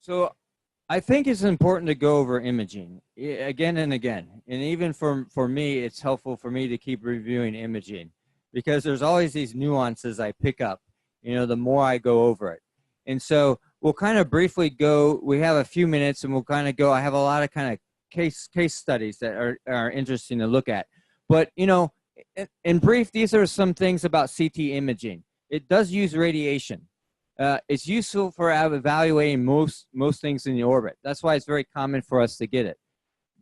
So I think it's important to go over imaging again and again. And even for me, it's helpful for me to keep reviewing imaging because there's always these nuances I pick up, the more I go over it. And so we'll kind of briefly go, we have a few minutes and we'll kind of go, I have a lot of kind of case studies that are interesting to look at. But, in brief, these are some things about CT imaging. It does use radiation. It's useful for evaluating most things in the orbit. That's why it's very common for us to get it.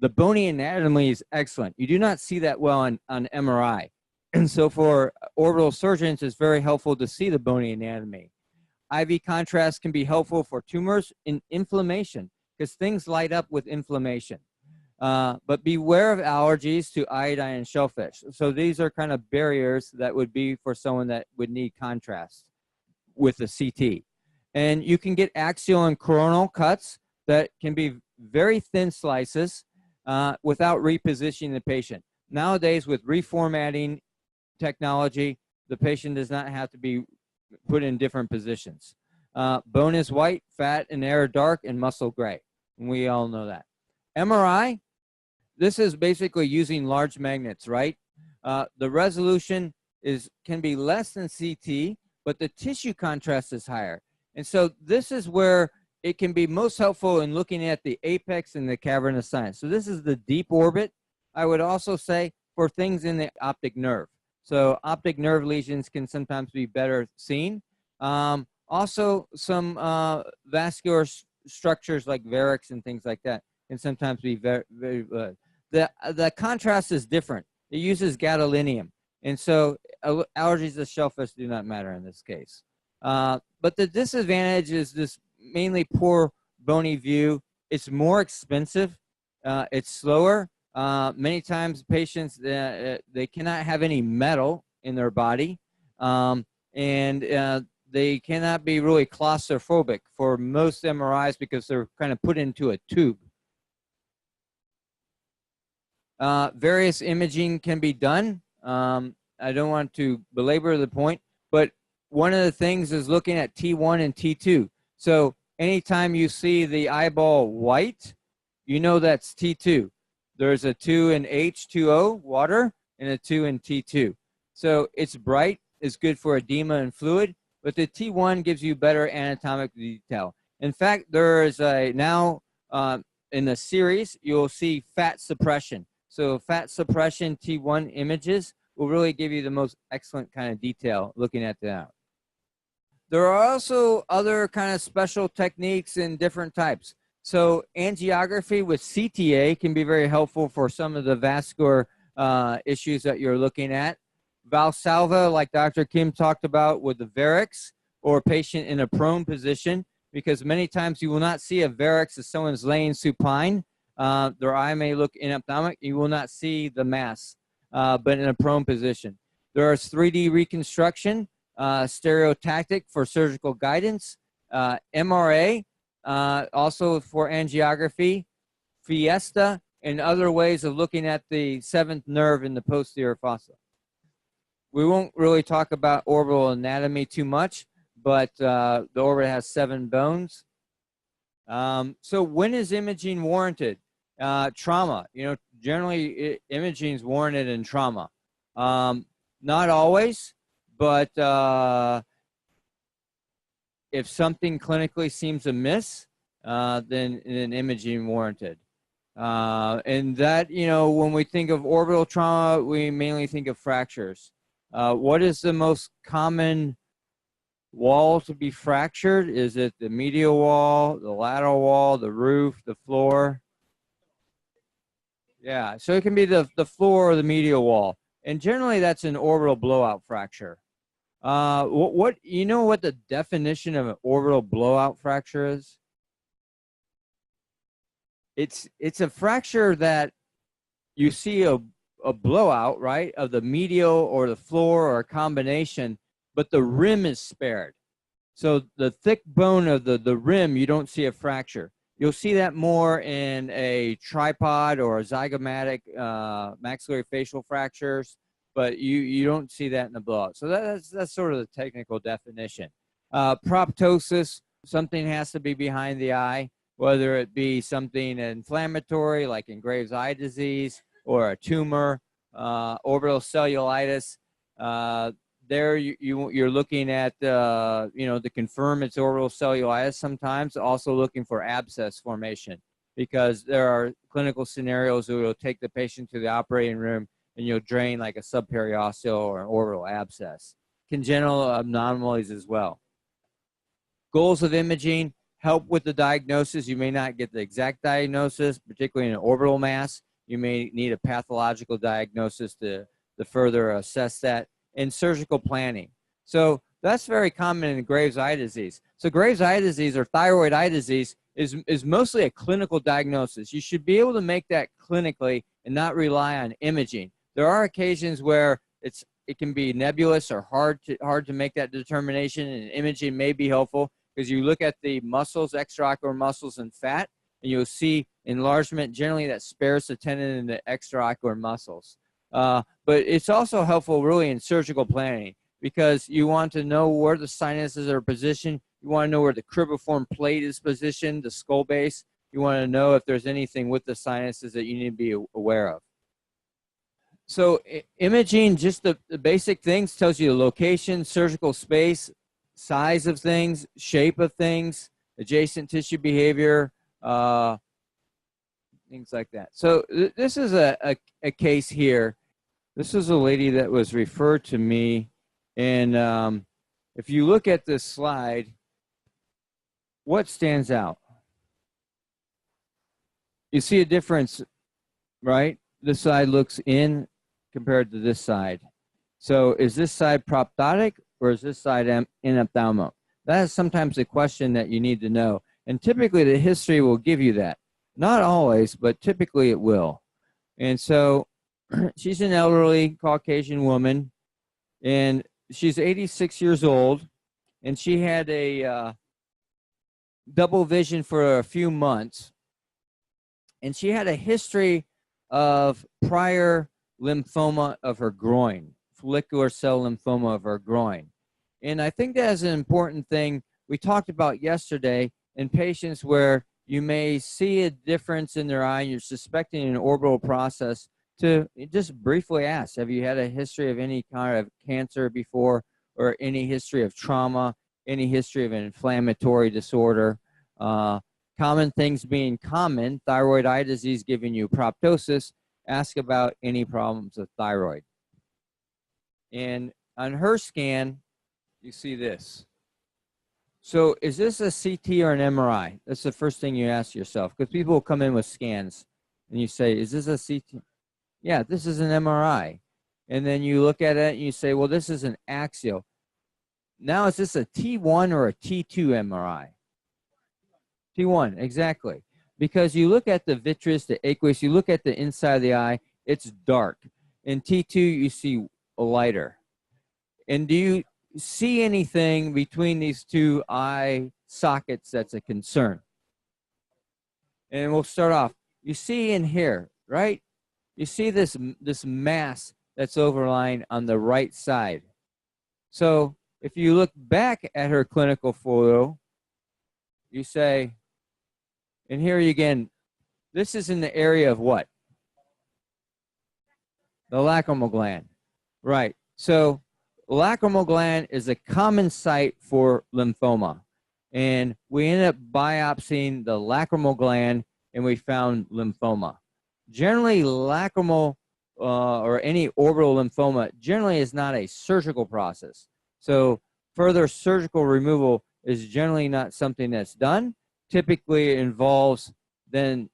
The bony anatomy is excellent. You do not see that well on MRI. And so for orbital surgeons, it's very helpful to see the bony anatomy. IV contrast can be helpful for tumors and inflammation because things light up with inflammation. But beware of allergies to iodine and shellfish. So these are kind of barriers that would be for someone that would need contrast with the CT. And you can get axial and coronal cuts that can be very thin slices without repositioning the patient. Nowadays, with reformatting technology, the patient does not have to be put in different positions. Bone is white, fat and air dark, and muscle gray. And we all know that. MRI, this is basically using large magnets, right? The resolution can be less than CT, but the tissue contrast is higher. And so this is where it can be most helpful in looking at the apex and the cavernous sinus. So this is the deep orbit, I would also say, for things in the optic nerve. So optic nerve lesions can sometimes be better seen. Also, some vascular structures like varix and things like that can sometimes be very, very good. The contrast is different. It uses gadolinium. And so allergies to shellfish do not matter in this case. But the disadvantage is this mainly poor bony view. It's more expensive. It's slower. Many times patients, they cannot have any metal in their body. And they cannot be really claustrophobic for most MRIs because they're kind of put into a tube. Various imaging can be done. I don't want to belabor the point, but one of the things is looking at T1 and T2. So anytime you see the eyeball white, you know that's T2. There's a 2 in H2O, water, and a 2 in T2. So it's bright, it's good for edema and fluid, but the T1 gives you better anatomic detail. In fact, there is now in the series, you'll see fat suppression. So fat suppression T1 images will really give you the most excellent kind of detail looking at that. There are also other kind of special techniques in different types. So angiography with CTA can be very helpful for some of the vascular issues that you're looking at. Valsalva, like Dr. Kim talked about with the varix or a patient in a prone position, because many times you will not see a varix if someone's laying supine. Their eye may look anaptomic. You will not see the mass, but in a prone position. There is 3D reconstruction, stereotactic for surgical guidance, MRA, also for angiography, Fiesta, and other ways of looking at the seventh nerve in the posterior fossa. We won't really talk about orbital anatomy too much, but the orbit has 7 bones. So when is imaging warranted? Trauma, generally imaging is warranted in trauma. Not always, but if something clinically seems amiss, then imaging warranted. And that, when we think of orbital trauma, we mainly think of fractures. What is the most common wall to be fractured? Is it the medial wall, the lateral wall, the roof, the floor? Yeah, so it can be the floor or the medial wall. And generally that's an orbital blowout fracture. What the definition of an orbital blowout fracture is? It's a fracture that you see a blowout, right, of the medial or the floor or a combination, but the rim is spared. So the thick bone of the rim, you don't see a fracture. You'll see that more in a tripod or a zygomatic maxillary facial fractures, but you don't see that in the blowout. So that's sort of the technical definition. Proptosis something has to be behind the eye, whether it be something inflammatory like in Graves' eye disease or a tumor, orbital cellulitis. There you're looking at, to confirm it's orbital cellulitis sometimes, also looking for abscess formation, because there are clinical scenarios where you'll take the patient to the operating room and you'll drain like a subperiosteal or an orbital abscess. Congenital anomalies as well. Goals of imaging: help with the diagnosis. You may not get the exact diagnosis, particularly in an orbital mass. You may need a pathological diagnosis to further assess that. And surgical planning. So that's very common in Graves' eye disease. So Graves' eye disease or thyroid eye disease is mostly a clinical diagnosis. You should be able to make that clinically and not rely on imaging. There are occasions where it can be nebulous or hard to make that determination, and imaging may be helpful, because you look at the muscles, extraocular muscles and fat, and you'll see enlargement generally that spares the tendon and the extraocular muscles. But it's also helpful really in surgical planning, because you want to know where the sinuses are positioned. You want to know where the cribriform plate is positioned, the skull base. You want to know if there's anything with the sinuses that you need to be aware of. So imaging, just the basic things, tells you the location, surgical space, size of things, shape of things, adjacent tissue behavior, things like that. So this is a case here. This is a lady that was referred to me, and if you look at this slide, what stands out? You see a difference, right? This side looks in compared to this side. So is this side proptotic or is this side in ophthalmo? That is sometimes a question that you need to know. And typically the history will give you that. Not always, but typically it will. And so she's an elderly Caucasian woman, and she's 86 years old, and she had a double vision for a few months, and she had a history of prior lymphoma of her groin, follicular cell lymphoma of her groin. And I think that is an important thing we talked about yesterday in patients where you may see a difference in their eye and you're suspecting an orbital process, to just briefly ask, have you had a history of any kind of cancer before, or any history of trauma, any history of an inflammatory disorder? Common things being common, thyroid eye disease giving you proptosis, ask about any problems with thyroid. And on her scan, you see this. So is this a CT or an MRI? That's the first thing you ask yourself, because people will come in with scans and you say, is this a CT? Yeah, this is an MRI. And then you look at it and you say, well, this is an axial. Now, is this a T1 or a T2 MRI? T1, exactly. Because you look at the vitreous, the aqueous, you look at the inside of the eye, it's dark. In T2, you see lighter. And do you see anything between these two eye sockets that's a concern? And we'll start off. You see in here, right? You see this mass that's overlying on the right side. So if you look back at her clinical photo, you say, and here again, this is in the area of what? The lacrimal gland. Right. So lacrimal gland is a common site for lymphoma. And we ended up biopsying the lacrimal gland and we found lymphoma. Generally, lacrimal or any orbital lymphoma generally is not a surgical process. So further surgical removal is generally not something that's done. Typically it involves then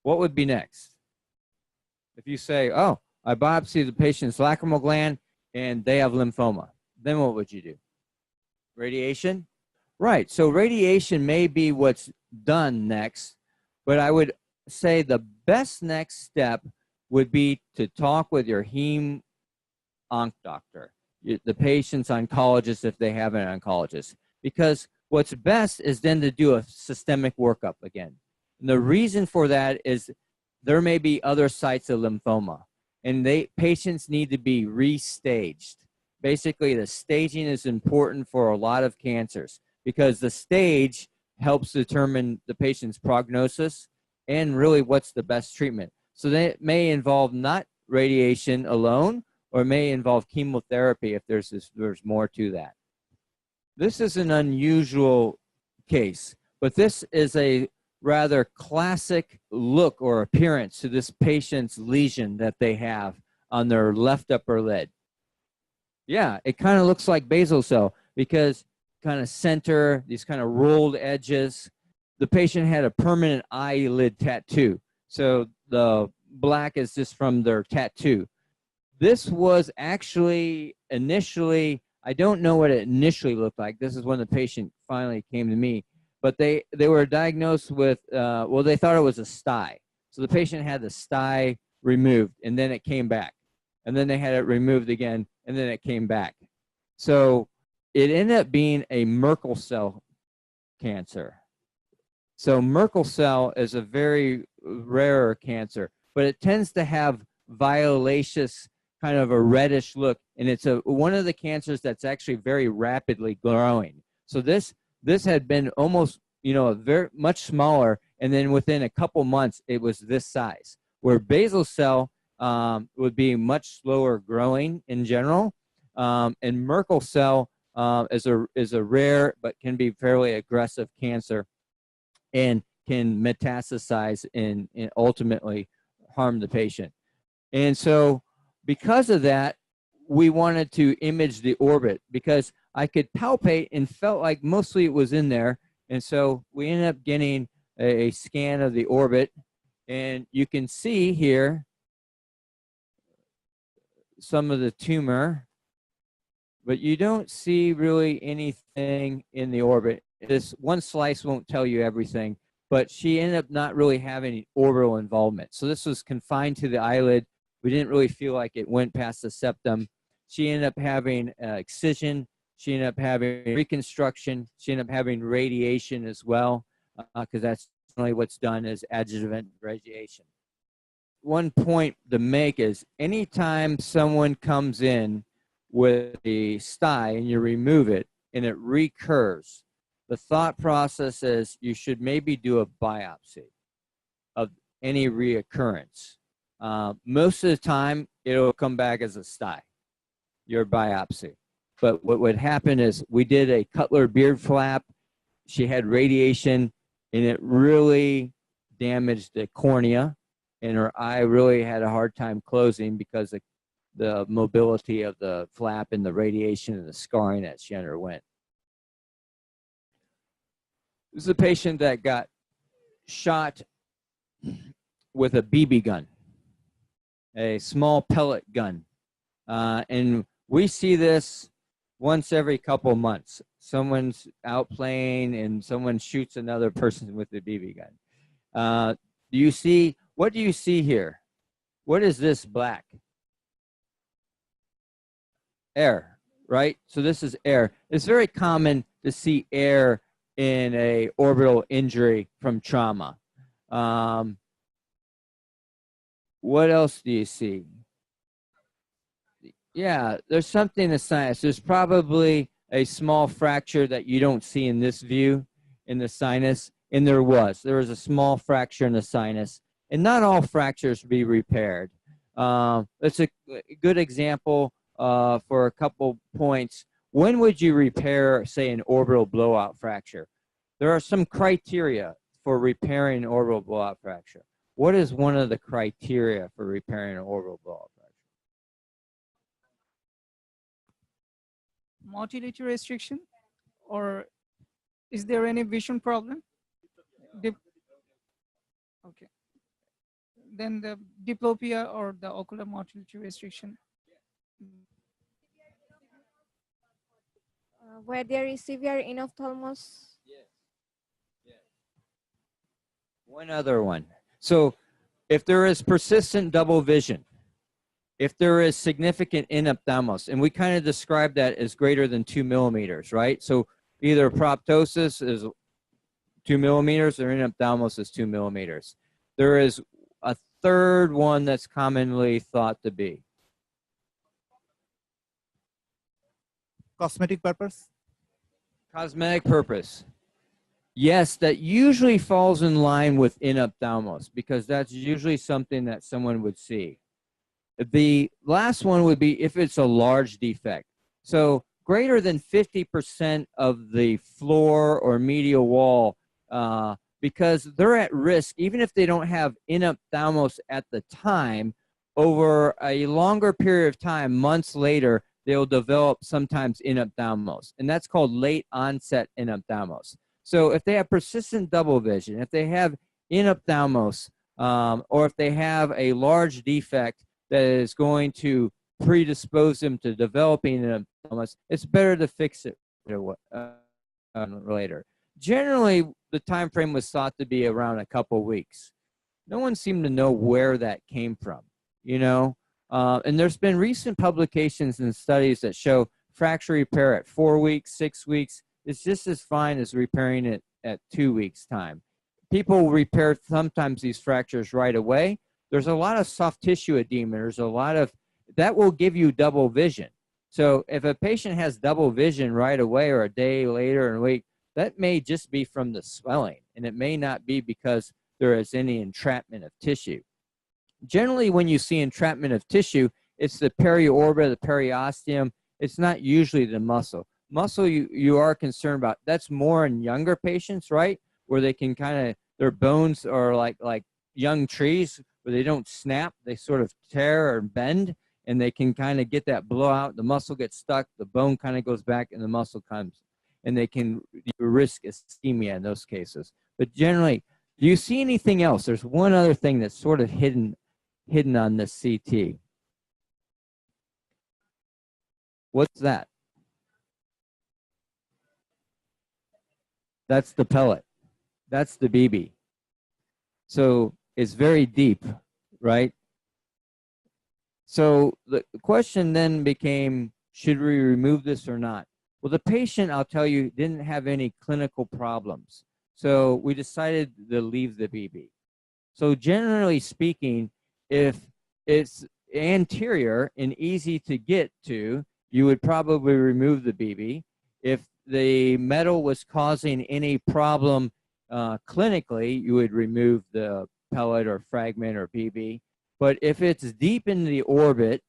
what would be next? If you say, oh, I biopsy the patient's lacrimal gland and they have lymphoma, then what would you do? Radiation? Right, so radiation may be what's done next, but I would say the best next step would be to talk with your heme onc doctor, the patient's oncologist if they have an oncologist, because what's best is then to do a systemic workup again. And the reason for that is there may be other sites of lymphoma, and patients need to be restaged. Basically, the staging is important for a lot of cancers because the stage helps determine the patient's prognosis and really what's the best treatment. So that may involve not radiation alone, or may involve chemotherapy if there's more to that. This is an unusual case, but this is a rather classic look or appearance to this patient's lesion that they have on their left upper lid. Yeah, it kind of looks like basal cell because kind of center, these kind of rolled edges. The patient had a permanent eyelid tattoo. So the black is just from their tattoo. This was actually initially, I don't know what it initially looked like. This is when the patient finally came to me. But they were diagnosed with, well, they thought it was a sty. So the patient had the sty removed, and then it came back. And then they had it removed again, and then it came back. So it ended up being a Merkel cell cancer. So Merkel cell is a very rare cancer, but it tends to have violaceous, kind of a reddish look, and it's one of the cancers that's actually very rapidly growing. So this had been almost, you know, very much smaller, and then within a couple months it was this size. Where basal cell would be much slower growing in general, and Merkel cell is a rare but can be fairly aggressive cancer, and can metastasize and ultimately harm the patient. And so because of that, we wanted to image the orbit because I could palpate and felt like mostly it was in there. And so we ended up getting a scan of the orbit, and you can see here some of the tumor, but you don't see really anything in the orbit. This one slice won't tell you everything, but she ended up not really having orbital involvement. So this was confined to the eyelid. We didn't really feel like it went past the septum. She ended up having excision. She ended up having reconstruction. She ended up having radiation as well, because that's generally what's done is adjuvant radiation. One point to make is anytime someone comes in with a sty and you remove it and it recurs, the thought process is you should maybe do a biopsy of any reoccurrence. Most of the time, it'll come back as a sty, your biopsy. But what would happen is we did a Cutler beard flap. She had radiation, and it really damaged the cornea, and her eye really had a hard time closing because of the mobility of the flap and the radiation and the scarring that she underwent. This is a patient that got shot with a BB gun, a small pellet gun. And we see this once every couple months. Someone's out playing and someone shoots another person with a BB gun. Do you see, what do you see here? What is this black? Air, right? So this is air. It's very common to see air in a orbital injury from trauma. What else do you see? Yeah, there's something in the sinus. There's probably a small fracture that you don't see in this view in the sinus, and there was a small fracture in the sinus, and not all fractures be repaired. It's a good example for a couple points. When would you repair, say, an orbital blowout fracture? There are some criteria for repairing an orbital blowout fracture. What is one of the criteria for repairing an orbital blowout fracture? Motility restriction, or is there any vision problem? Okay. Then the diplopia or the ocular motility restriction. Where there is severe enophthalmos. Yes. Yes. One other one. So if there is persistent double vision, if there is significant enophthalmos, and we kind of describe that as greater than 2 millimeters, right? So either proptosis is 2 millimeters or enophthalmos is 2 millimeters. There is a third one that's commonly thought to be. Cosmetic purpose? Cosmetic purpose. Yes, that usually falls in line with inophthalmos because that's usually something that someone would see. The last one would be if it's a large defect. So greater than 50% of the floor or medial wall, because they're at risk, even if they don't have inophthalmos at the time, over a longer period of time, months later, they'll develop sometimes inophthalmos, and that's called late onset inophthalmos. So if they have persistent double vision, if they have inophthalmos, or if they have a large defect that is going to predispose them to developing inophthalmos, it's better to fix it later. Generally, the time frame was thought to be around a couple weeks. No one seemed to know where that came from, you know? And there's been recent publications and studies that show fracture repair at 4 weeks, 6 weeks. It's just as fine as repairing it at 2 weeks' time. People repair sometimes these fractures right away. There's a lot of soft tissue edema. There's a lot of, that will give you double vision. So if a patient has double vision right away or a day later in a week, that may just be from the swelling, and it may not be because there is any entrapment of tissue. Generally, when you see entrapment of tissue, it's the periorbita, the periosteum. It's not usually the muscle. Muscle you are concerned about. That's more in younger patients, right? Where they can kind of, their bones are like young trees where they don't snap. They sort of tear or bend, and they can kind of get that blowout. The muscle gets stuck. The bone kind of goes back, and the muscle comes. And they can risk ischemia in those cases. But generally, do you see anything else? There's one other thing that's sort of hidden on this CT. What's that? That's the pellet. That's the BB. So it's very deep, right? So the question then became, should we remove this or not? Well, the patient, I'll tell you, didn't have any clinical problems. So we decided to leave the BB. So generally speaking, if it's anterior and easy to get to, you would probably remove the BB. If the metal was causing any problem clinically, you would remove the pellet or fragment or BB. But if it's deep in the orbit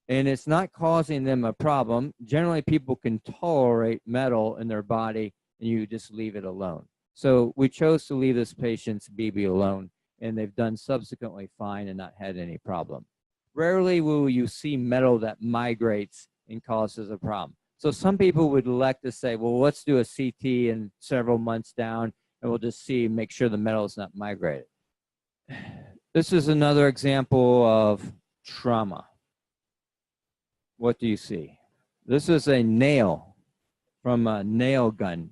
and it's not causing them a problem, generally people can tolerate metal in their body, and you just leave it alone. So we chose to leave this patient's BB alone, and they've done subsequently fine and not had any problem. Rarely will you see metal that migrates and causes a problem. So some people would elect to say, well, let's do a CT in several months down, and we'll just see, make sure the metal is not migrated. This is another example of trauma. What do you see? This is a nail from a nail gun.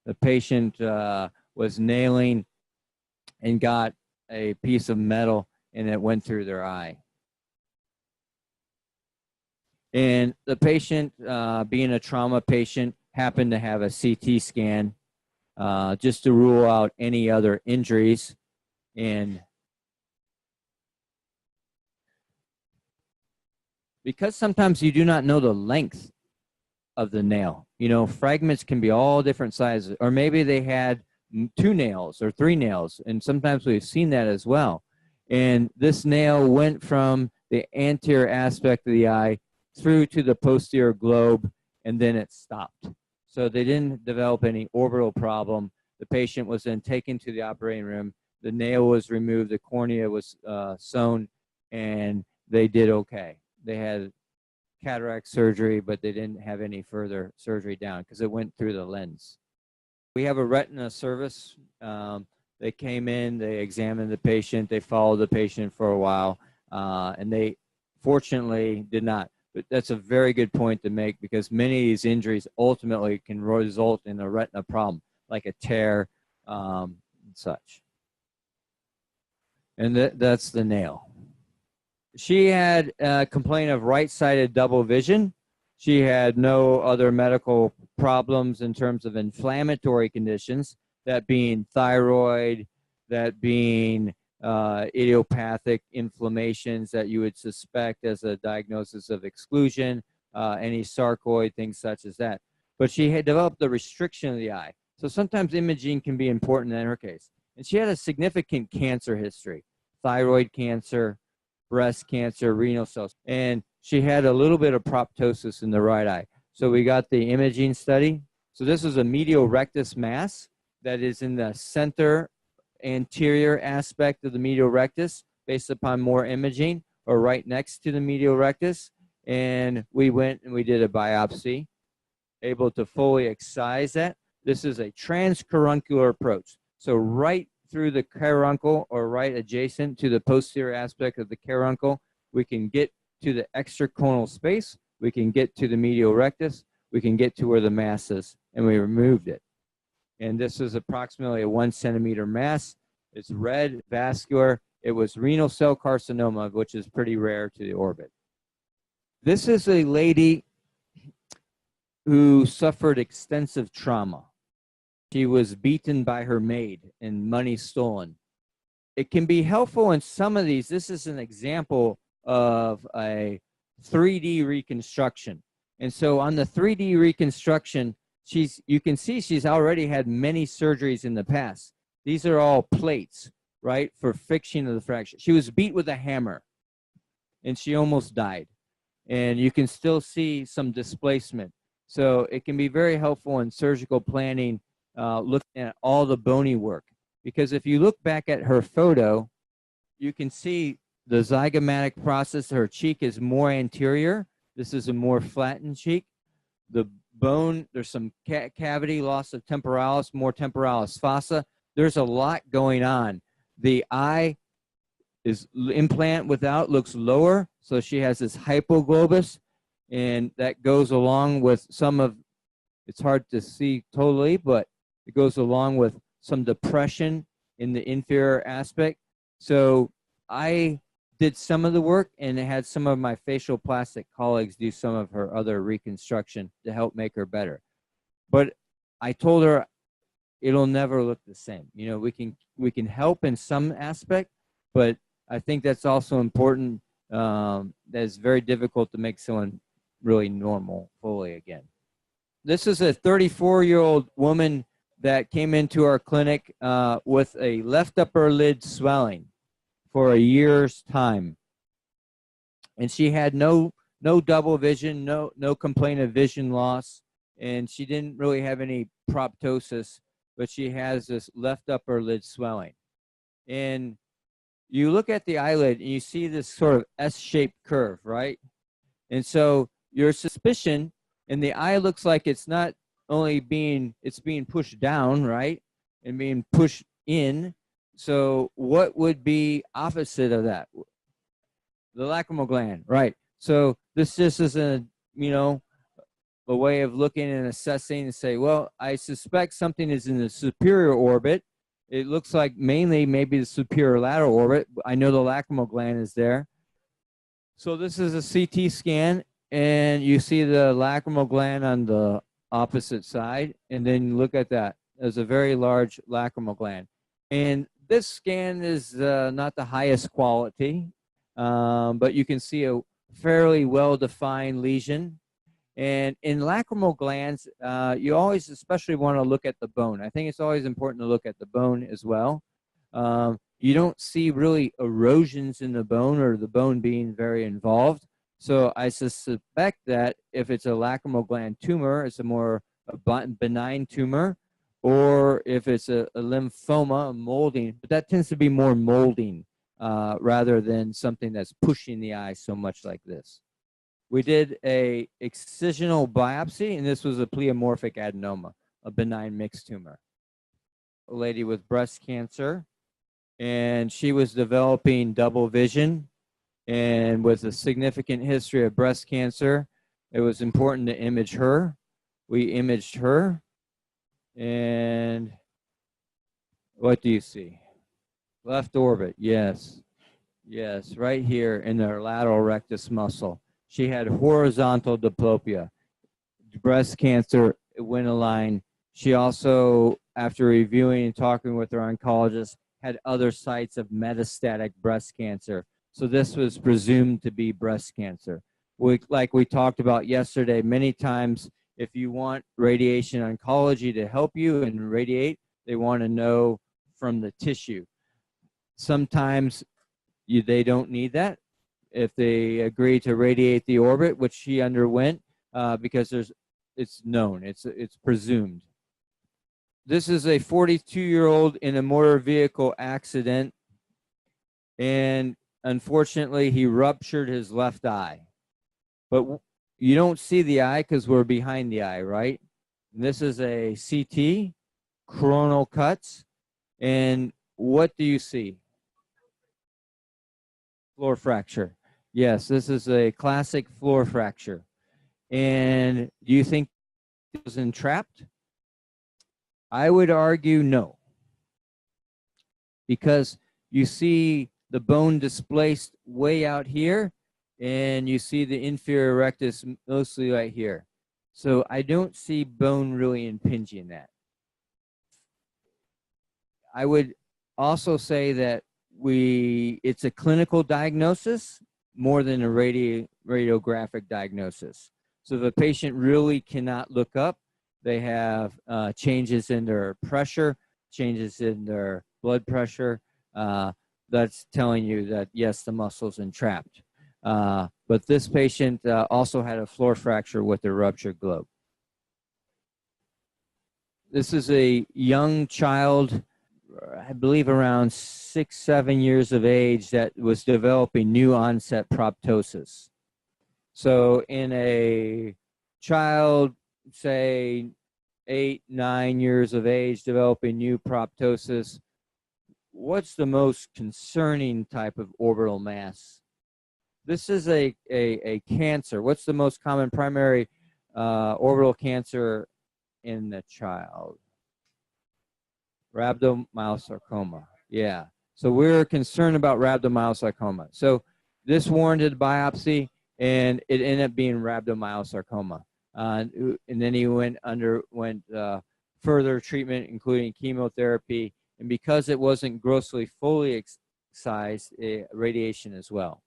The patient was nailing and got a piece of metal, and it went through their eye. And the patient, being a trauma patient, happened to have a CT scan just to rule out any other injuries. And because sometimes you do not know the length of the nail, you know, fragments can be all different sizes, or maybe they had 2 nails or 3 nails, and sometimes we've seen that as well. And this nail went from the anterior aspect of the eye through to the posterior globe, and then it stopped. So they didn't develop any orbital problem. The patient was then taken to the operating room. The nail was removed, the cornea was sewn, and they did okay. They had cataract surgery, but they didn't have any further surgery down because it went through the lens. We have a retina service. They came in, they examined the patient, they followed the patient for a while, and they fortunately did not. But that's a very good point to make, because many of these injuries ultimately can result in a retina problem, like a tear and such. And that's the nail. She had a complaint of right-sided double vision. She had no other medical problems in terms of inflammatory conditions, that being thyroid, that being idiopathic inflammations that you would suspect as a diagnosis of exclusion, any sarcoid, things such as that. but she had developed a restriction of the eye. So sometimes imaging can be important in her case. And she had a significant cancer history, thyroid cancer, breast cancer, renal cells, and she had a little bit of proptosis in the right eye. So we got the imaging study. So this is a medial rectus mass that is in the center anterior aspect of the medial rectus based upon more imaging, or right next to the medial rectus. And we went and we did a biopsy, able to fully excise that. This is a transcaruncular approach. So right through the caruncle, or right adjacent to the posterior aspect of the caruncle, we can get to the extraconal space, we can get to the medial rectus, we can get to where the mass is, and we removed it. And this is approximately a 1 centimeter mass. It's red, vascular. It was renal cell carcinoma, which is pretty rare to the orbit. This is a lady who suffered extensive trauma. She was beaten by her maid and money stolen. It can be helpful in some of these. This is an example of a 3D reconstruction. And so on the 3D reconstruction, you can see she's already had many surgeries in the past. These are all plates, right, for fixing of the fracture. She was beat with a hammer, and she almost died. And you can still see some displacement. So it can be very helpful in surgical planning, looking at all the bony work. Because if you look back at her photo, you can see the zygomatic process. Her cheek is more anterior. This is a more flattened cheek. The bone, there's some cavity, loss of temporalis, more temporalis fossa. There's a lot going on. The eye is implant without looks lower, so she has this hypoglobus, and that goes along with some of, it's hard to see totally, but it goes along with some depression in the inferior aspect. So I did some of the work, and had some of my facial plastic colleagues do some of her other reconstruction to help make her better. But I told her it'll never look the same. You know, we can help in some aspect, but I think that's also important. That it's very difficult to make someone really normal fully again. This is a 34-year-old woman that came into our clinic with a left upper lid swelling for a year's time. And she had no double vision, no complaint of vision loss, and she didn't really have any proptosis, but she has this left upper lid swelling. And you look at the eyelid and you see this sort of S-shaped curve, right? And so your suspicion, and the eye looks like it's not only it's being pushed down, right? And being pushed in. So what would be opposite of that? The lacrimal gland, right? So this just is a way of looking and assessing and say, well, I suspect something is in the superior orbit. It looks like mainly maybe the superior lateral orbit. I know the lacrimal gland is there. So this is a CT scan, and you see the lacrimal gland on the opposite side, and then look at that. There's a very large lacrimal gland. And this scan is not the highest quality, but you can see a fairly well-defined lesion. And in lacrimal glands, you always especially want to look at the bone. I think it's always important to look at the bone as well. You don't see really erosions in the bone or the bone being very involved. So I suspect that if it's a lacrimal gland tumor, it's a more benign tumor, or if it's a lymphoma, a molding, but that tends to be more molding rather than something that's pushing the eye so much like this. We did a excisional biopsy, and this was a pleomorphic adenoma, a benign mixed tumor. A lady with breast cancer, and she was developing double vision, and with a significant history of breast cancer, it was important to image her. We imaged her, and what do you see? Left orbit, yes. Yes, right here in her lateral rectus muscle. She had horizontal diplopia, breast cancer, went aligned. She also, after reviewing and talking with her oncologist, had other sites of metastatic breast cancer. So this was presumed to be breast cancer. Like we talked about yesterday, many times If you want radiation oncology to help you and radiate, they want to know from the tissue. Sometimes they don't need that. If they agree to radiate the orbit, which she underwent, because it's known, it's presumed. This is a 42-year-old in a motor vehicle accident, and unfortunately, he ruptured his left eye. But you don't see the eye because we're behind the eye, right? And this is a CT, coronal cuts, and what do you see? Floor fracture. Yes, this is a classic floor fracture. And do you think it was entrapped? I would argue no. Because you see the bone displaced way out here, and you see the inferior rectus mostly right here. So I don't see bone really impinging that. I would also say that it's a clinical diagnosis more than a radiographic diagnosis. So if a patient really cannot look up, they have changes in their pressure, changes in their blood pressure, that's telling you that, yes, the muscle's entrapped. But this patient also had a floor fracture with a ruptured globe. This is a young child, I believe around 6, 7 years of age, that was developing new onset proptosis. So in a child, say 8, 9 years of age, developing new proptosis, what's the most concerning type of orbital mass? This is a cancer. What's the most common primary orbital cancer in the child? Rhabdomyosarcoma. Yeah. So we're concerned about rhabdomyosarcoma. So this warranted biopsy, and it ended up being rhabdomyosarcoma. And then he underwent further treatment, including chemotherapy, and because it wasn't grossly fully excised, radiation as well.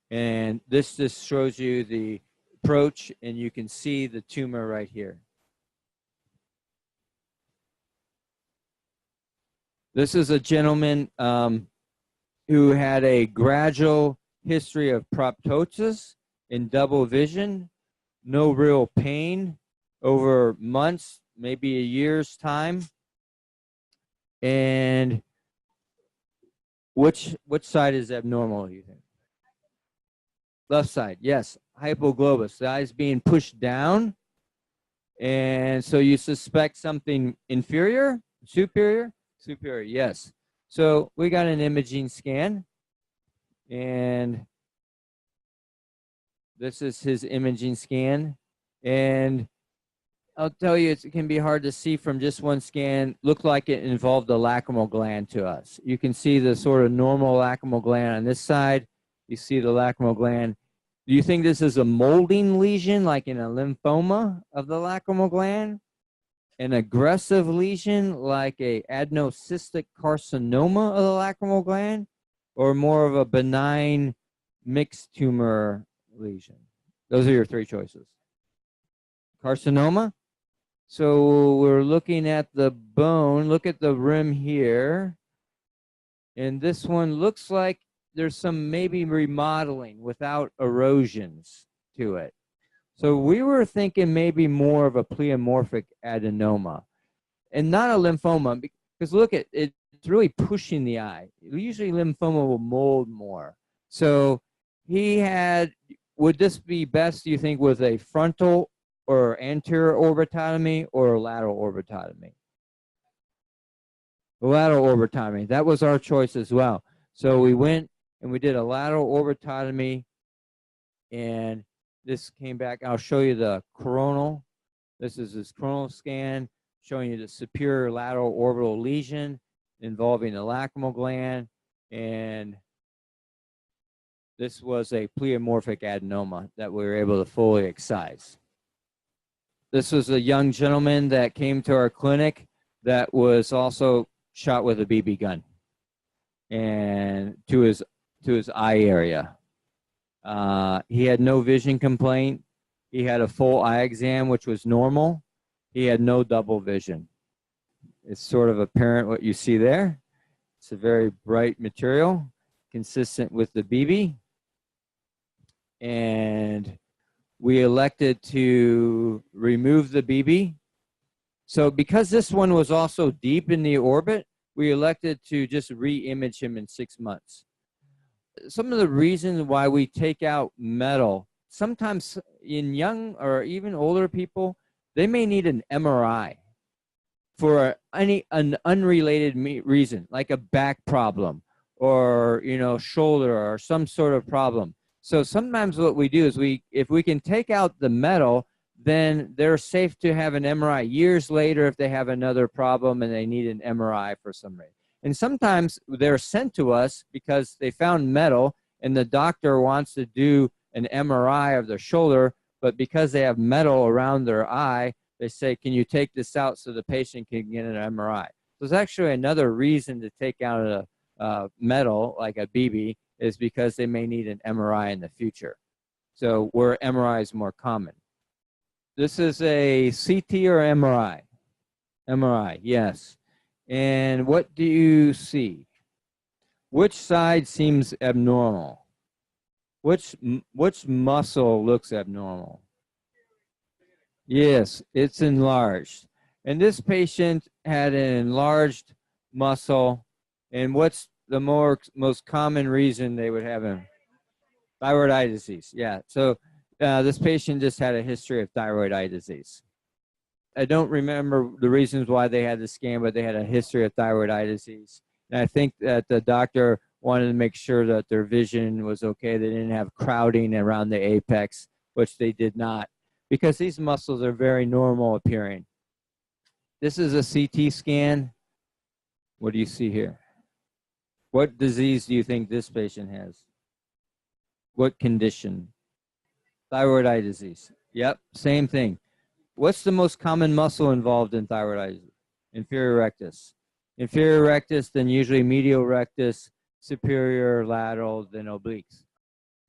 And this just shows you the approach, and you can see the tumor right here. This is a gentleman who had a gradual history of proptosis in double vision, no real pain over months, maybe a year's time. And which side is abnormal, you think? Left side, yes, hypoglobus. The eye's being pushed down. And so you suspect something inferior, superior? Superior, yes. So we got an imaging scan, and this is his imaging scan. And I'll tell you, it can be hard to see from just one scan. Looked like it involved the lacrimal gland to us. You can see the sort of normal lacrimal gland on this side. You see the lacrimal gland. Do you think this is a molding lesion, like in a lymphoma of the lacrimal gland? An aggressive lesion, like a adenocystic carcinoma of the lacrimal gland? Or more of a benign mixed tumor lesion? Those are your three choices. Carcinoma? So we're looking at the bone. Look at the rim here. And this one looks like there's some maybe remodeling without erosions to it. So we were thinking maybe more of a pleomorphic adenoma and not a lymphoma, because look at it, it's really pushing the eye. Usually lymphoma will mold more. So he had, would this be best, do you think, with a frontal or anterior orbitotomy or a lateral orbitotomy? The lateral orbitotomy, that was our choice as well. So we went and we did a lateral orbitotomy, and this came back. I'll show you the coronal. This is his coronal scan showing you the superior lateral orbital lesion involving the lacrimal gland, and this was a pleomorphic adenoma that we were able to fully excise. This was a young gentleman that came to our clinic that was also shot with a BB gun and to his eye area. He had no vision complaint. He had a full eye exam, which was normal. He had no double vision. It's sort of apparent what you see there. It's a very bright material, consistent with the BB. And we elected to remove the BB. So because this one was also deep in the orbit, we elected to just re-image him in 6 months. Some of the reasons why we take out metal, sometimes in young or even older people, they may need an MRI for an unrelated reason, like a back problem or shoulder or some sort of problem. So sometimes what we do is if we can take out the metal, then they're safe to have an MRI years later if they have another problem and they need an MRI for some reason. And sometimes they're sent to us because they found metal and the doctor wants to do an MRI of their shoulder, but because they have metal around their eye, they say, can you take this out so the patient can get an MRI? So there's actually another reason to take out a metal, like a BB, is because they may need an MRI in the future. So where MRI is more common. This is a CT or MRI? MRI, yes. And what do you see? Which side seems abnormal? Which muscle looks abnormal? Yes, it's enlarged. And this patient had an enlarged muscle. And what's the most common reason they would have him? Thyroid eye disease, yeah. So this patient just had a history of thyroid eye disease. I don't remember the reasons why they had the scan, but they had a history of thyroid eye disease. And I think that the doctor wanted to make sure that their vision was okay. They didn't have crowding around the apex, which they did not, because these muscles are very normal appearing. This is a CT scan. What do you see here? What disease do you think this patient has? What condition? Thyroid eye disease. Yep, same thing. What's the most common muscle involved in thyroid eye disease? Inferior rectus. Inferior rectus, then usually medial rectus, superior, lateral, then obliques.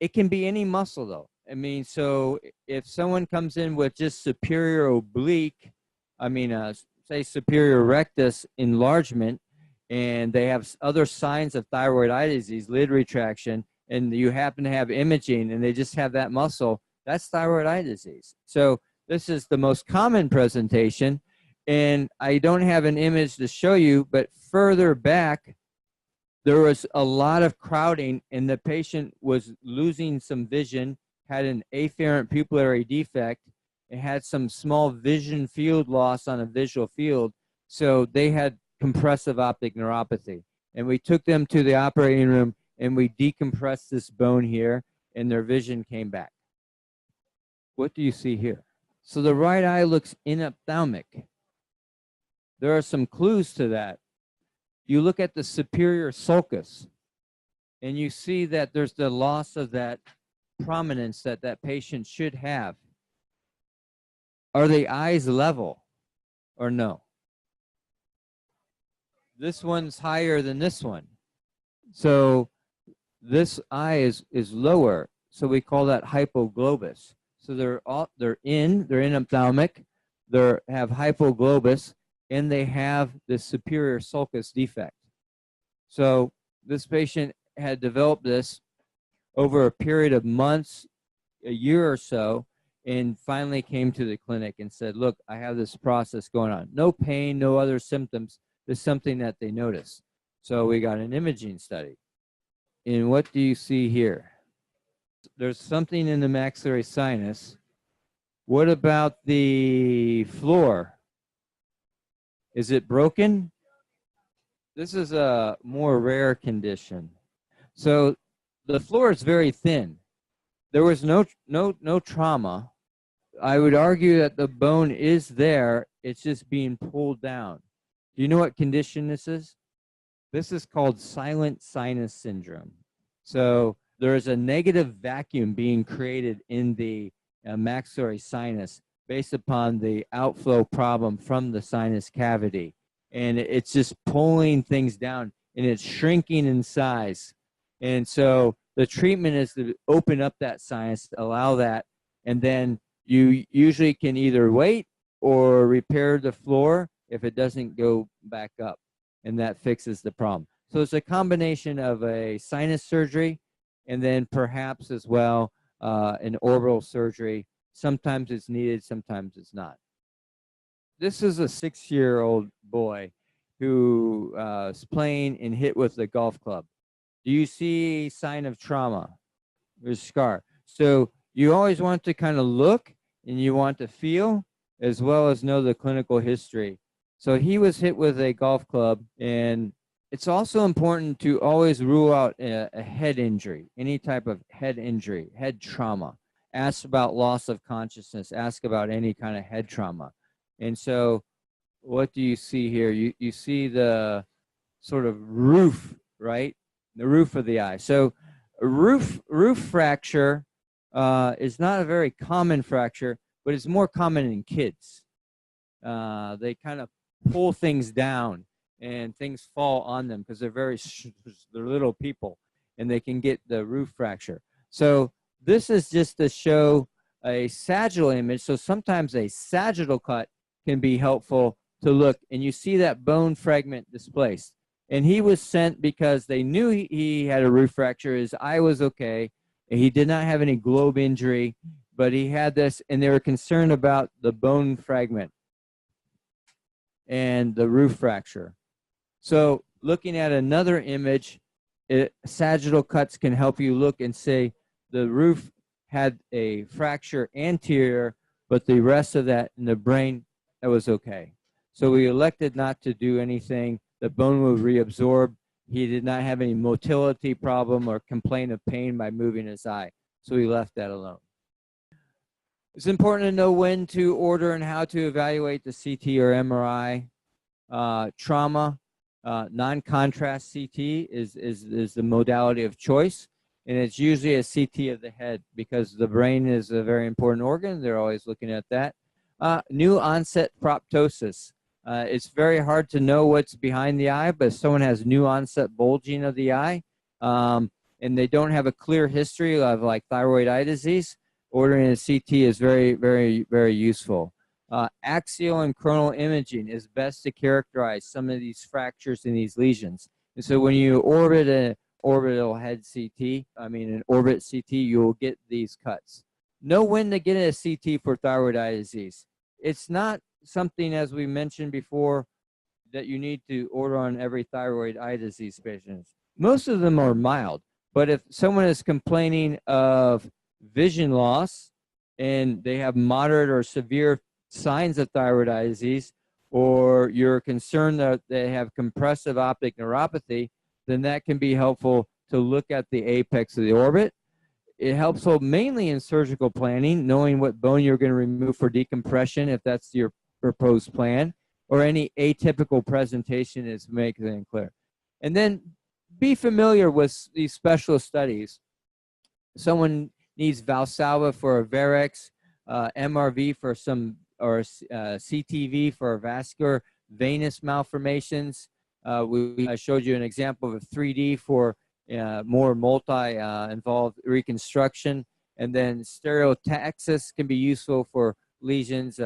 It can be any muscle though. I mean, so if someone comes in with just superior oblique, say superior rectus enlargement, and they have other signs of thyroid eye disease, lid retraction, and you happen to have imaging and they just have that muscle, that's thyroid eye disease. So this is the most common presentation, and I don't have an image to show you, but further back, there was a lot of crowding and the patient was losing some vision, had an afferent pupillary defect, and had some small vision field loss on a visual field. So they had compressive optic neuropathy. And we took them to the operating room and we decompressed this bone here and their vision came back. What do you see here? So the right eye looks inophthalmic. There are some clues to that. You look at the superior sulcus and you see that there's the loss of that prominence that that patient should have. Are the eyes level or no? This one's higher than this one. So this eye is lower. So we call that hypoglobus. So they're inophthalmic, they have hypoglobus, and they have the superior sulcus defect. So this patient had developed this over a period of months, a year or so, and finally came to the clinic and said, look, I have this process going on. No pain, no other symptoms. There's something that they noticed. So we got an imaging study. And what do you see here? There's something in the maxillary sinus. What about the floor? Is it broken? This is a more rare condition. So the floor is very thin. There was no trauma. I would argue that the bone is there. It's just being pulled down. Do you know what condition this is? This is called silent sinus syndrome. So there is a negative vacuum being created in the maxillary sinus based upon the outflow problem from the sinus cavity. And it's just pulling things down and it's shrinking in size. And so the treatment is to open up that sinus, allow that, and then you usually can either wait or repair the floor if it doesn't go back up, and that fixes the problem. So it's a combination of a sinus surgery and then perhaps as well an orbital surgery. Sometimes it's needed, sometimes it's not. This is a 6-year-old boy who is playing and hit with a golf club. Do you see a sign of trauma? There's a scar. So you always want to kind of look and you want to feel as well as know the clinical history. So he was hit with a golf club, and it's also important to always rule out a head injury, any type of head injury, head trauma. Ask about loss of consciousness. Ask about any kind of head trauma. And so what do you see here? You see the sort of roof, right? The roof of the eye. So a roof fracture is not a very common fracture, but it's more common in kids. They kind of pull things down and things fall on them because they're little people, and they can get the roof fracture. So this is just to show a sagittal image. So sometimes a sagittal cut can be helpful to look, and you see that bone fragment displaced. And he was sent because they knew he had a roof fracture. His eye was okay. He did not have any globe injury, but he had this, and they were concerned about the bone fragment and the roof fracture. So looking at another image, sagittal cuts can help you look and say the roof had a fracture anterior, but the rest of that in the brain, that was okay. So we elected not to do anything. The bone will reabsorb. He did not have any motility problem or complain of pain by moving his eye. So we left that alone. It's important to know when to order and how to evaluate the CT or MRI. Trauma, non-contrast CT is the modality of choice. And it's usually a CT of the head because the brain is a very important organ. They're always looking at that. New onset proptosis. It's very hard to know what's behind the eye, but if someone has new onset bulging of the eye, and they don't have a clear history of like thyroid eye disease, ordering a CT is very, very, very useful. Axial and coronal imaging is best to characterize some of these fractures and these lesions. And so when you orbit an orbital head CT, an orbit CT, you'll get these cuts. Know when to get a CT for thyroid eye disease. It's not something, as we mentioned before, that you need to order on every thyroid eye disease patient. Most of them are mild, but if someone is complaining of vision loss and they have moderate or severe signs of thyroid eye disease, or you're concerned that they have compressive optic neuropathy, then that can be helpful to look at the apex of the orbit. It helps mainly in surgical planning, knowing what bone you're going to remove for decompression, if that's your proposed plan, or any atypical presentation is making it clear. And then be familiar with these specialist studies. Someone needs Valsalva for a varix, MRV for some, or CTV for vascular venous malformations. I showed you an example of a 3D for more multi-involved reconstruction. And then stereotaxis can be useful for lesions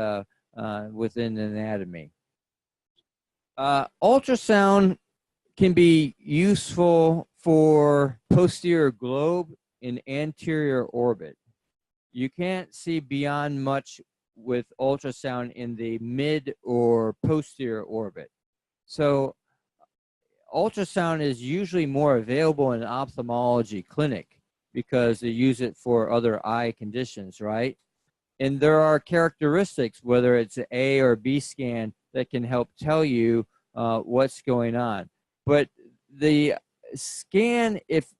within anatomy. Ultrasound can be useful for posterior globe and anterior orbit. You can't see beyond much with ultrasound in the mid or posterior orbit. So ultrasound is usually more available in an ophthalmology clinic because they use it for other eye conditions, right? And there are characteristics, whether it's an A or B scan, that can help tell you what's going on. But the scan, if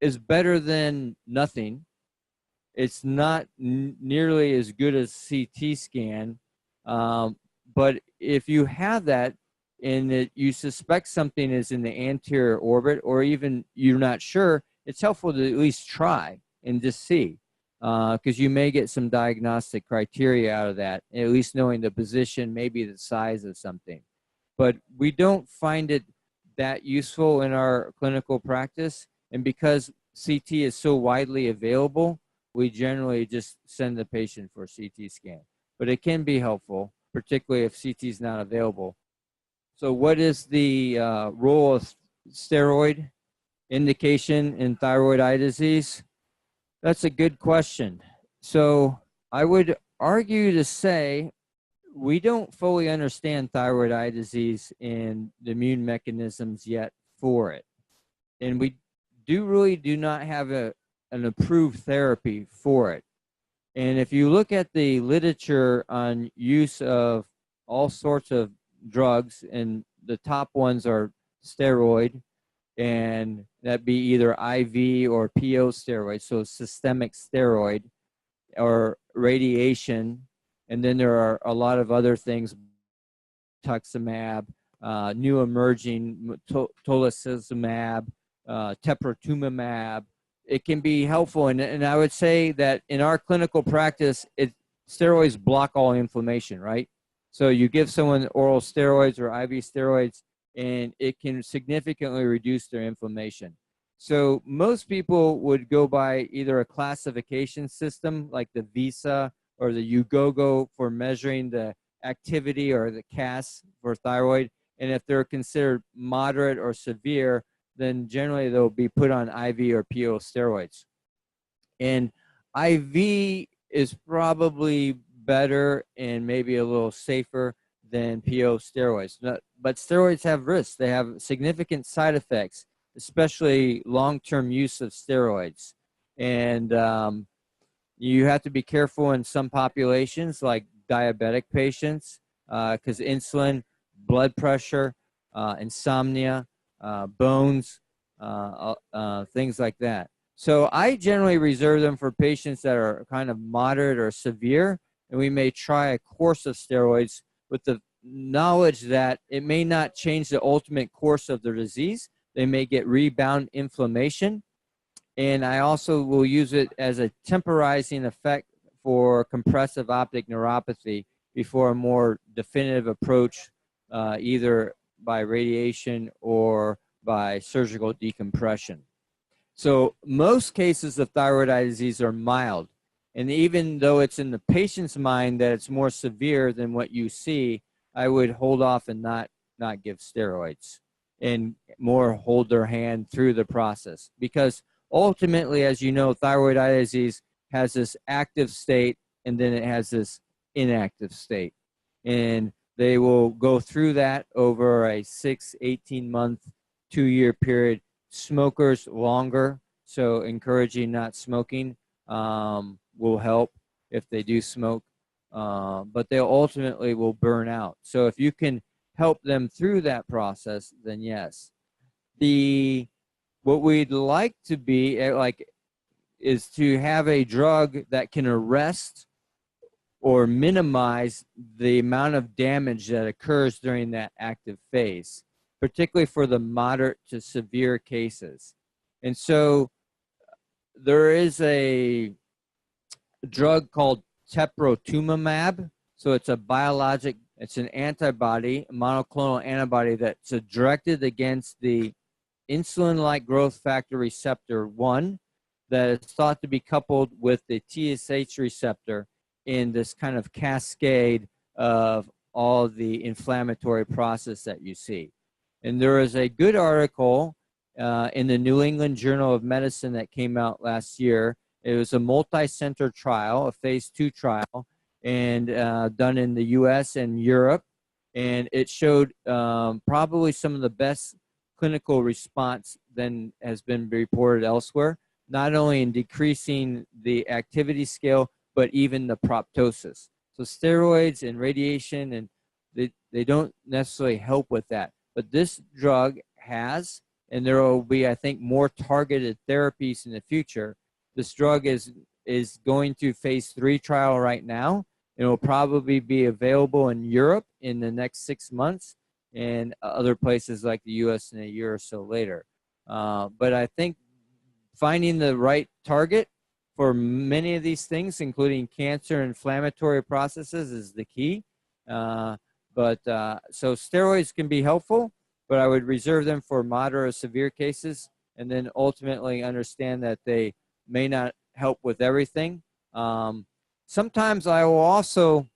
is better than nothing. It's not nearly as good as CT scan. But if you have that and you suspect something is in the anterior orbit, or even you're not sure, it's helpful to at least try and just see, because you may get some diagnostic criteria out of that, at least knowing the position, maybe the size of something. But we don't find it that useful in our clinical practice. And because CT is so widely available, we generally just send the patient for a CT scan. But it can be helpful, particularly if CT is not available. So what is the role of steroid indication in thyroid eye disease? That's a good question. So I would argue to say we don't fully understand thyroid eye disease and the immune mechanisms yet for it. And we really do not have an approved therapy for it. And if you look at the literature on use of all sorts of drugs, and the top ones are steroid, and that be either IV or PO steroid, so systemic steroid, or radiation, and then there are a lot of other things, tuximab, new emerging tocilizumab, teprotumumab. It can be helpful, and I would say that in our clinical practice, steroids block all inflammation, right? So you give someone oral steroids or IV steroids, and it can significantly reduce their inflammation. So most people would go by either a classification system like the VISA or the UGOGO for measuring the activity, or the CAS for thyroid. And if they're considered moderate or severe, then generally they'll be put on IV or PO steroids. And IV is probably better and maybe a little safer than PO steroids. But steroids have risks. They have significant side effects, especially long-term use of steroids. And you have to be careful in some populations, like diabetic patients, because insulin, blood pressure, insomnia, bones, things like that. So I generally reserve them for patients that are kind of moderate or severe, and we may try a course of steroids with the knowledge that it may not change the ultimate course of their disease. They may get rebound inflammation, and I also will use it as a temporizing effect for compressive optic neuropathy before a more definitive approach, either by radiation or by surgical decompression. So most cases of thyroid eye disease are mild. And even though it's in the patient's mind that it's more severe than what you see, I would hold off and not give steroids, and more hold their hand through the process. Because ultimately, as you know, thyroid eye disease has this active state, and then it has this inactive state. And they will go through that over a 6, 18-month, 2-year period. Smokers longer, so encouraging not smoking will help if they do smoke, but they ultimately will burn out. So if you can help them through that process, then yes. What we'd like to be is to have a drug that can arrest or minimize the amount of damage that occurs during that active phase, particularly for the moderate to severe cases. And so there is a drug called teprotumumab. So it's a biologic, it's an antibody, a monoclonal antibody that's directed against the insulin-like growth factor receptor 1 that is thought to be coupled with the TSH receptor in this kind of cascade of all the inflammatory process that you see. And there is a good article in the New England Journal of Medicine that came out last year. It was a multi-center trial, a phase 2 trial, and done in the US and Europe. And it showed probably some of the best clinical response than has been reported elsewhere, not only in decreasing the activity scale, but even the proptosis. So steroids and radiation, and they don't necessarily help with that. But this drug has, and there will be, I think, more targeted therapies in the future. This drug is going through phase 3 trial right now. It will probably be available in Europe in the next 6 months, and other places like the US in a year or so later. But I think finding the right target for many of these things, including cancer and inflammatory processes, is the key. So steroids can be helpful, but I would reserve them for moderate or severe cases, and then ultimately understand that they may not help with everything. Sometimes I will also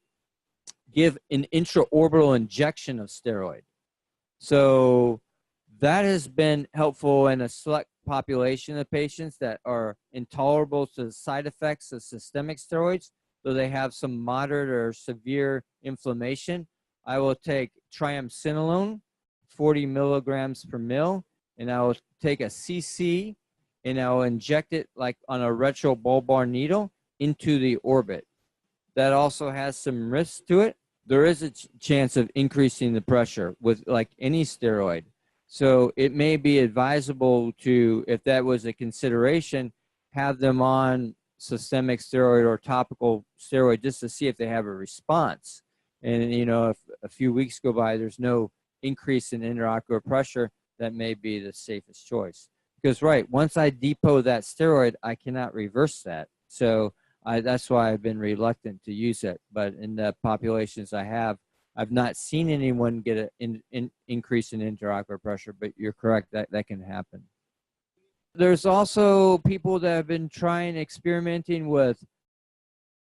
give an intraorbital injection of steroid. So that has been helpful in a select population of patients that are intolerable to the side effects of systemic steroids, so they have some moderate or severe inflammation. I will take triamcinolone, 40 milligrams per mil, and I will take a cc and I will inject it like on a retrobulbar needle into the orbit. That also has some risks to it. There is a chance of increasing the pressure with like any steroid. So it may be advisable to, if that was a consideration, have them on systemic steroid or topical steroid just to see if they have a response. And, you know, if a few weeks go by, there's no increase in intraocular pressure, that may be the safest choice. Because, right, once I depot that steroid, I cannot reverse that. So that's why I've been reluctant to use it. But in the populations I have, I've not seen anyone get an increase in intraocular pressure, but you're correct, that can happen. There's also people that have been experimenting with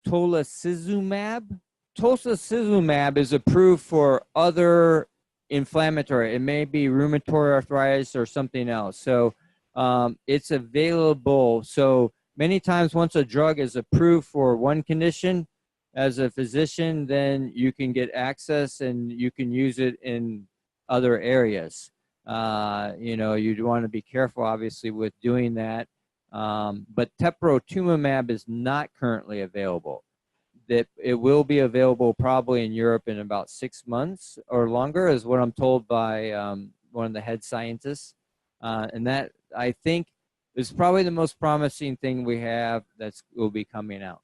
tocilizumab. Tocilizumab is approved for other inflammatory. It may be rheumatoid arthritis or something else. So it's available. So many times once a drug is approved for one condition, as a physician, then you can get access and you can use it in other areas. You know, you'd want to be careful, obviously, with doing that. But teprotumumab is not currently available. That it will be available probably in Europe in about 6 months or longer, is what I'm told by one of the head scientists. And that, I think, is probably the most promising thing we have that will be coming out.